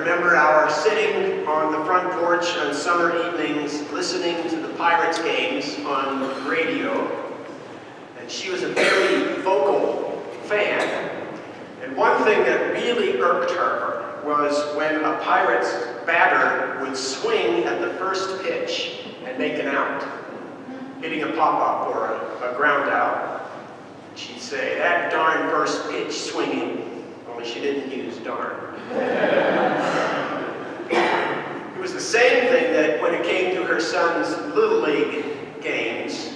remember our sitting on the front porch on summer evenings listening to the Pirates games on the radio. And she was a very vocal fan. And one thing that really irked her was when a Pirates batter would swing at the first pitch and make an out, hitting a pop-up or a ground out. She'd say, "That darn first pitch swinging," only she didn't use darn. It was the same thing that when it came to her son's Little League games,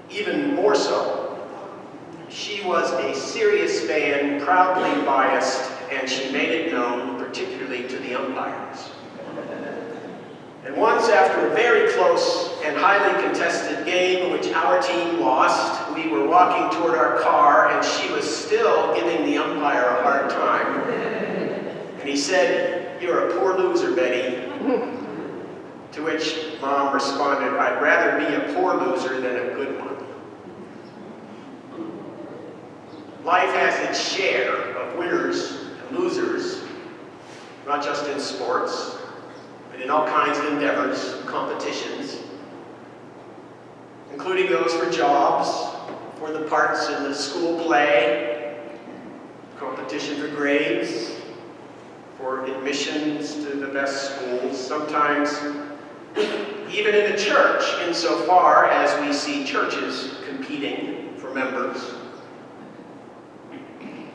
even more so. She was a serious fan, proudly biased, and she made it known, particularly to the umpires. And once, after a very close and highly contested game in which our team lost, we were walking toward our car, and she was still giving the umpire a hard time. And he said, "You're a poor loser, Betty." To which Mom responded, "I'd rather be a poor loser than a good one." Life has its share of winners and losers, not just in sports, but in all kinds of endeavors, competitions, including those for jobs, for the parts in the school play, competition for grades, for admissions to the best schools, sometimes even in the church, insofar as we see churches competing for members.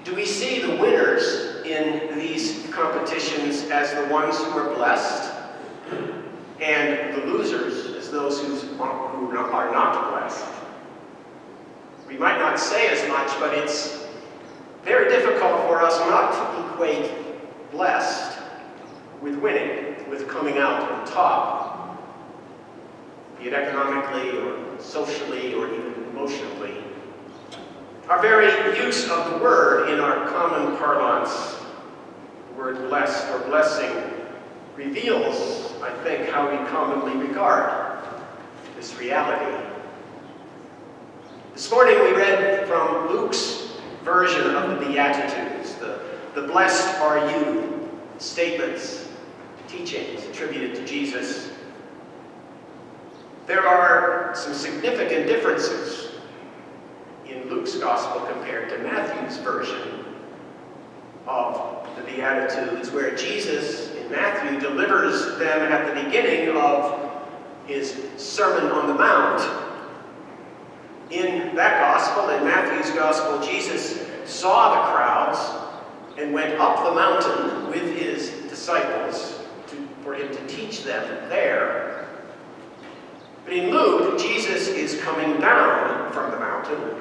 Do we see the winners in these competitions as the ones who are blessed, and the losers as those who are not blessed? We might not say as much, but it's very difficult for us not to equate blessed with winning, with coming out on top, be it economically or socially or even emotionally. Our very use of the word in our common parlance, the word blessed or blessing, reveals, I think, how we commonly regard this reality. This morning we read from Luke's version of the Beatitudes, the blessed are you statements, teachings attributed to Jesus. There are some significant differences in Luke's gospel compared to Matthew's version of the Beatitudes, where Jesus in Matthew delivers them at the beginning of his Sermon on the Mount. In that gospel, in Matthew's gospel, Jesus saw the crowds and went up the mountain with his disciples for him to teach them there. But in Luke, Jesus is coming down from the mountain,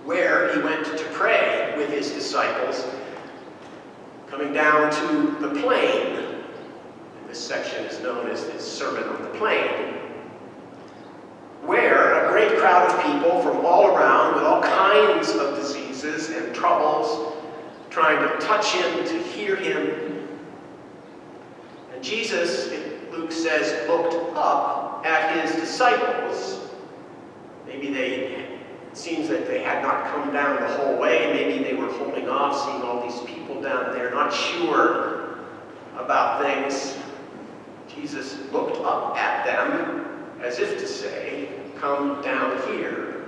where he went to pray with his disciples, coming down to the plain. And this section is known as the Sermon on the Plain, where a great crowd of people from all around with all kinds of diseases and troubles, trying to touch him, to hear him. And Jesus, Luke says, looked up at his disciples. Maybe it seems that they had not come down the whole way. Maybe they were holding off, seeing all these people down there, not sure about things. Jesus looked up at them as if to say, "Come down here.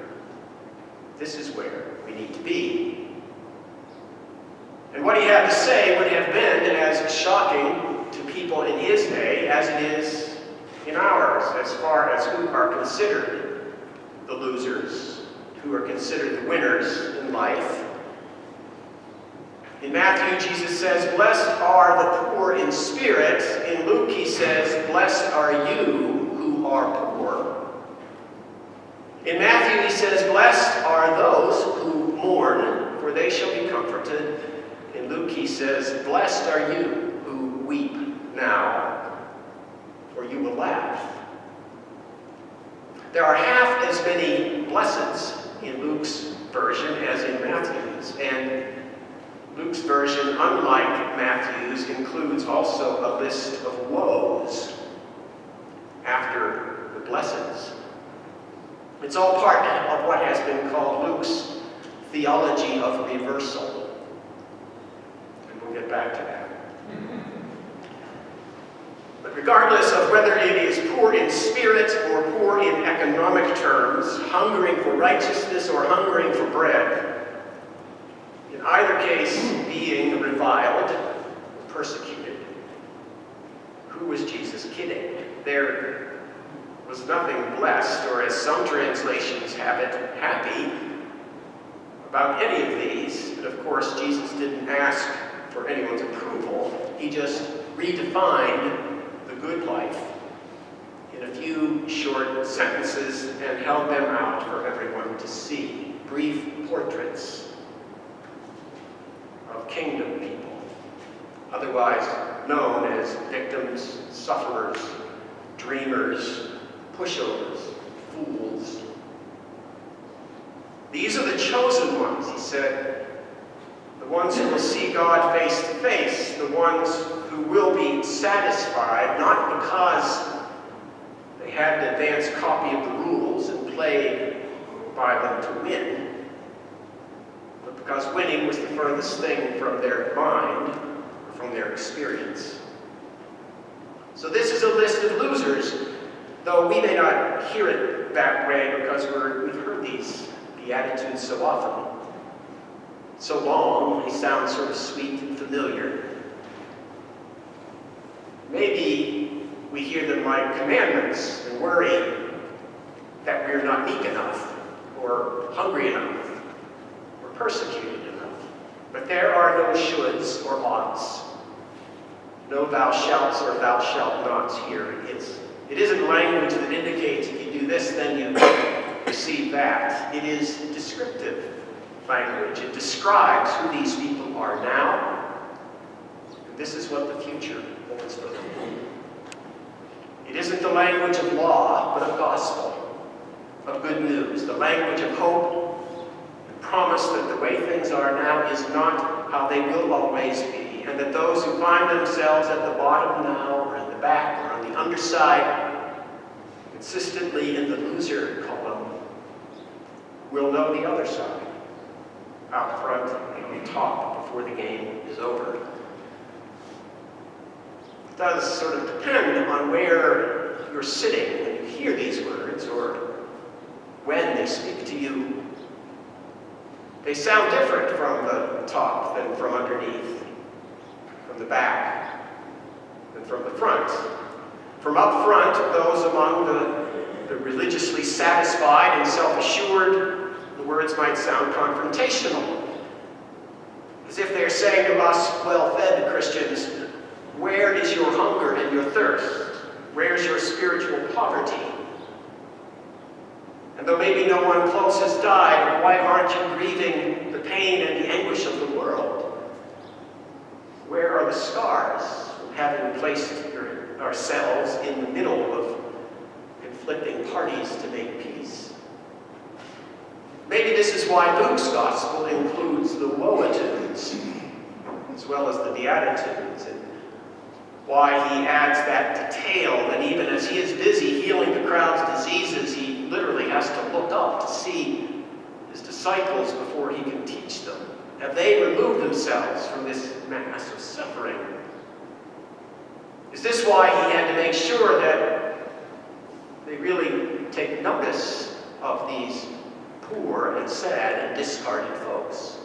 This is where we need to be." And what he had to say would have been as shocking to people in his day as it is in ours, as far as who are considered the losers, who are considered the winners in life. In Matthew, Jesus says, "Blessed are the poor in spirit." In Luke, he says, "Blessed are you who are poor." In Matthew, he says, "Blessed are those who mourn, for they shall be comforted." In Luke, he says, "Blessed are you who weep now, for you will laugh." There are half as many blesseds in Luke's version as in Matthew's, and Luke's version, unlike Matthew's, includes also a list of woes after the blessings. It's all part of what has been called Luke's theology of reversal. And we'll get back to that. Regardless of whether it is poor in spirit or poor in economic terms, hungering for righteousness or hungering for bread, in either case being reviled, persecuted. Who was Jesus kidding? There was nothing blessed, or as some translations have it, happy, about any of these. But of course, Jesus didn't ask for anyone's approval. He just redefined the good life in a few short sentences and held them out for everyone to see. Brief portraits of kingdom people, otherwise known as victims, sufferers, dreamers, pushovers, fools. These are the chosen ones, he said, the ones who will see God face to face, the ones who will be satisfied, not because they had an advanced copy of the rules and played by them to win, but because winning was the furthest thing from their mind, or from their experience. So this is a list of losers, though we may not hear it that way because we've heard these Beatitudes so often, so long, they sound sort of sweet and familiar. Maybe we hear them like commandments and worry that we're not meek enough, or hungry enough, or persecuted enough. But there are no shoulds or oughts, no thou shalt or thou shalt nots here. It isn't language that indicates if you do this, then you receive that. It is descriptive language. It describes who these people are now, and this is what the future holds for them. It isn't the language of law, but of gospel, of good news, the language of hope, and promise that the way things are now is not how they will always be, and that those who find themselves at the bottom now, or in the back, or on the underside, consistently in the loser column, will know the other side, out front and on top before the game is over. It does sort of depend on where you're sitting when you hear these words, or when they speak to you. They sound different from the top than from underneath, from the back than from the front. From up front, those among the religiously satisfied and self-assured, the words might sound confrontational, as if they're saying to us, well-fed Christians, where is your hunger and your thirst? Where's your spiritual poverty? And though maybe no one close has died, why aren't you grieving the pain and the anguish of the world? Where are the scars from having placed ourselves in the middle of conflicting parties to make peace? Maybe this is why Luke's gospel includes the woeitudes as well as the beatitudes, and why he adds that detail that even as he is busy healing the crowd's diseases, he literally has to look up to see his disciples before he can teach them. Have they removed themselves from this mass of suffering? Is this why he had to make sure that they really take notice of these poor and sad and discarded folks?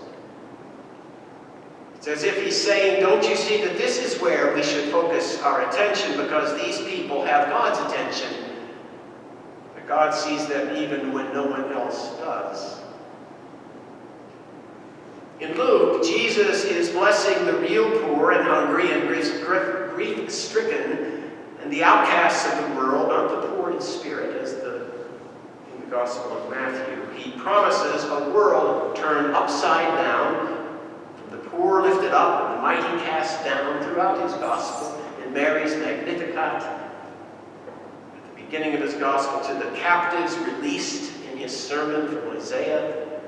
It's as if he's saying, don't you see that this is where we should focus our attention, because these people have God's attention. That God sees them even when no one else does. In Luke, Jesus is blessing the real poor and hungry and grief-stricken and the outcasts of the world, not the poor in spirit, as in the Gospel of Matthew. He promises a world turned upside down, from the poor lifted up and the mighty cast down, throughout his Gospel, in Mary's Magnificat, at the beginning of his Gospel, to the captives released in his sermon from Isaiah,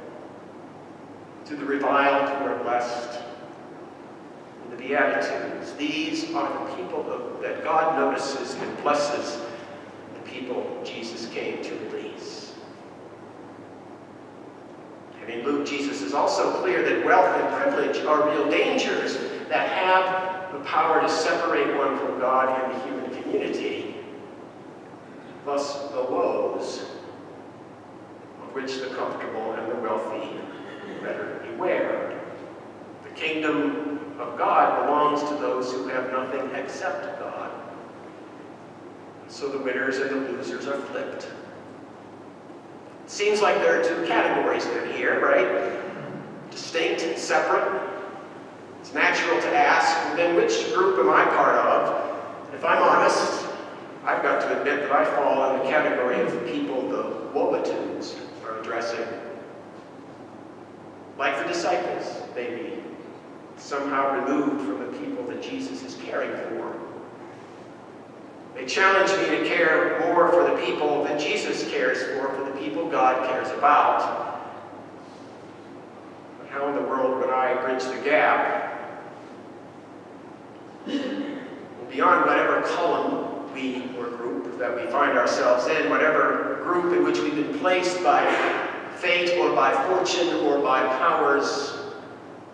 to the reviled who are blessed, in the Beatitudes. These are the people that God notices and blesses, the people Jesus came to release. And in Luke, Jesus is also clear that wealth and privilege are real dangers that have the power to separate one from God and the human community. Thus, the woes of which the comfortable and the wealthy better beware. The kingdom of God belongs to those who have nothing except God. So the winners and the losers are flipped. It seems like there are two categories in here, right? Distinct and separate. It's natural to ask, well, then which group am I part of? If I'm honest, I've got to admit that I fall in the category of the people the woebitudes are addressing. Like the disciples, maybe, somehow removed from the people that Jesus is caring for. They challenge me to care more for the people that Jesus cares for the people God cares about. But how in the world would I bridge the gap? Beyond whatever column or group that we find ourselves in, whatever group in which we've been placed by fate or by fortune or by powers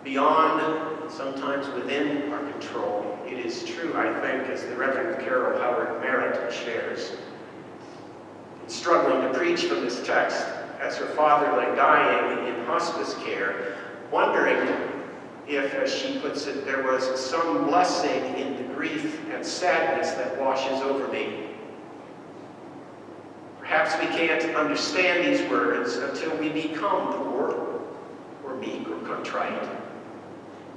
beyond, sometimes within our control, it is true, I think, as the Reverend Carol Howard Merritt shares, in struggling to preach from this text as her father lay dying in hospice care, wondering if, as she puts it, there was some blessing in the grief and sadness that washes over me. Perhaps we can't understand these words until we become poor, or meek, or contrite.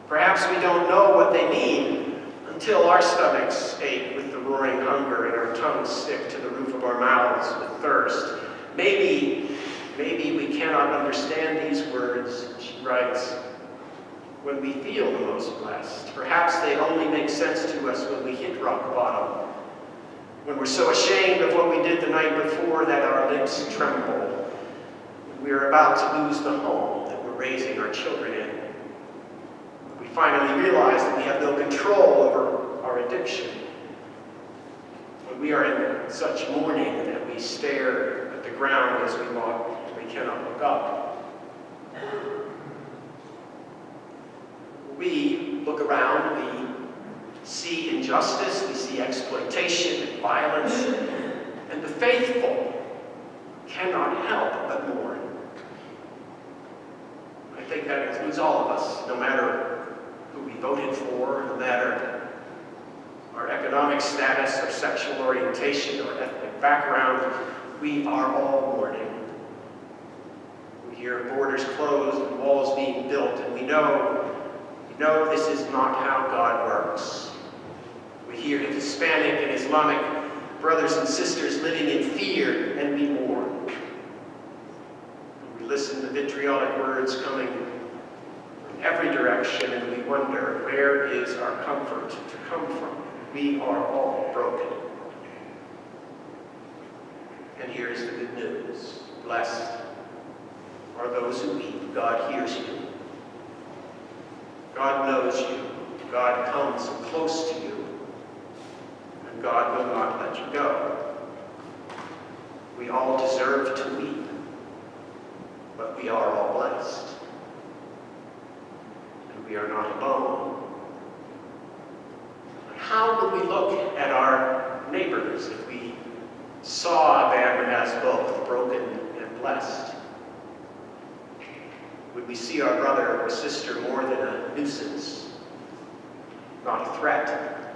Perhaps we don't know what they mean until our stomachs ache with the roaring hunger and our tongues stick to the roof of our mouths with thirst. Maybe we cannot understand these words, she writes, when we feel the most blessed. Perhaps they only make sense to us when we hit rock bottom, when we're so ashamed of what we did the night before that our lips tremble, when we're about to lose the home that we're raising our children in. We finally realize that we have no control over our addiction. When we are in such mourning that we stare at the ground as we walk, we cannot look up. We look around, we see injustice, we see exploitation and violence, and the faithful cannot help but mourn. I think that includes all of us, no matter who we voted for, no matter our economic status, or sexual orientation, or ethnic background, we are all mourning. We hear borders closed and walls being built, and we know this is not how God works. We hear the Hispanic and Islamic brothers and sisters living in fear, and we mourn. We listen to vitriolic words coming from every direction, and we wonder, where is our comfort to come from? We are all broken. And here's the good news. Blessed are those who weep. God hears you. God knows you. God comes close to you. And God will not let you go. We all deserve to weep, but we are all blessed. And we are not alone. How would we look at our neighbors if we saw them as both broken and blessed? Would we see our brother or sister more than a nuisance, not a threat?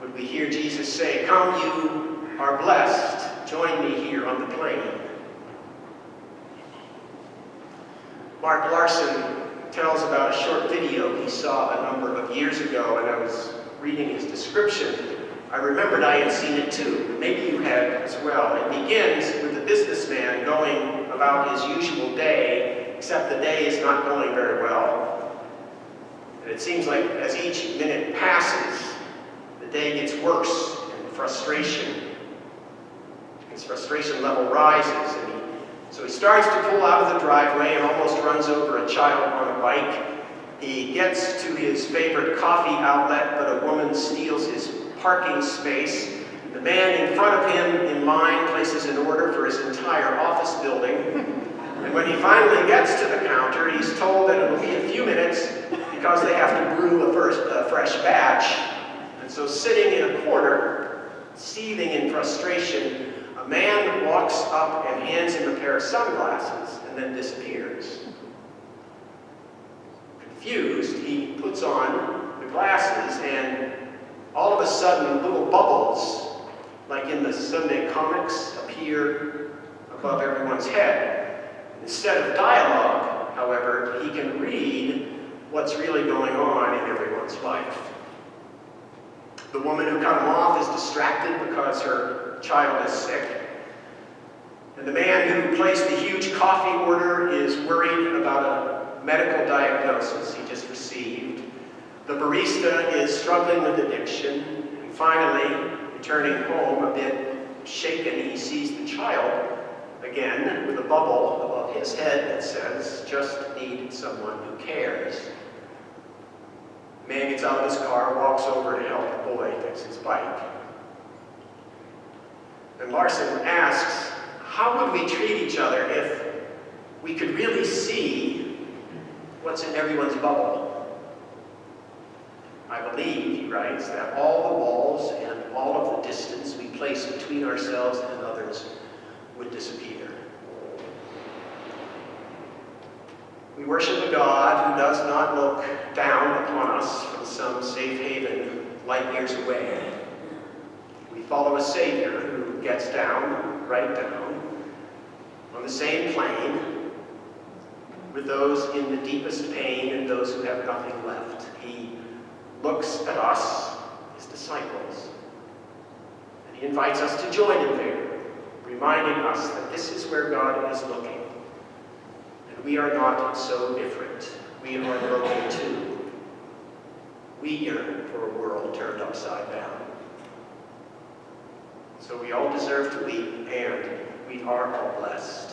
Would we hear Jesus say, "Come, you are blessed, join me here on the plain"? Mark Larson tells about a short video he saw a number of years ago, and I was reading his description. I remembered I had seen it too. Maybe you had as well. It begins with a businessman going about his usual day, except the day is not going very well. And it seems like as each minute passes, the day gets worse, and his frustration level rises, and so he starts to pull out of the driveway and almost runs over a child on a bike. He gets to his favorite coffee outlet, but a woman steals his parking space. The man in front of him in line places an order for his entire office building. And when he finally gets to the counter, he's told that it will be a few minutes because they have to brew a fresh batch. And so sitting in a corner, seething in frustration, a man walks up and hands him a pair of sunglasses and then disappears. Confused, he puts on the glasses, and all of a sudden little bubbles, like in the Sunday comics, appear above everyone's head. Instead of dialogue, however, he can read what's really going on in everyone's life. The woman who cut him off is distracted because her child is sick. And the man who placed the huge coffee order is worried about a medical diagnosis he just received. The barista is struggling with addiction. And finally, returning home a bit shaken, he sees the child again with a bubble above his head that says, "Just need someone who cares." The man gets out of his car, walks over to help the boy fix his bike. And Larson asks, how would we treat each other if we could really see what's in everyone's bubble? I believe, he writes, that all the walls and all of the distance we place between ourselves and others would disappear. We worship a God who does not look down upon us from some safe haven light years away. We follow a Savior who gets down, right down, on the same plane with those in the deepest pain and those who have nothing left. He looks at us, his disciples, and he invites us to join him there, reminding us that this is where God is looking. And we are not so different. We are broken too. We yearn for a world turned upside down. So we all deserve to weep, and we are all blessed.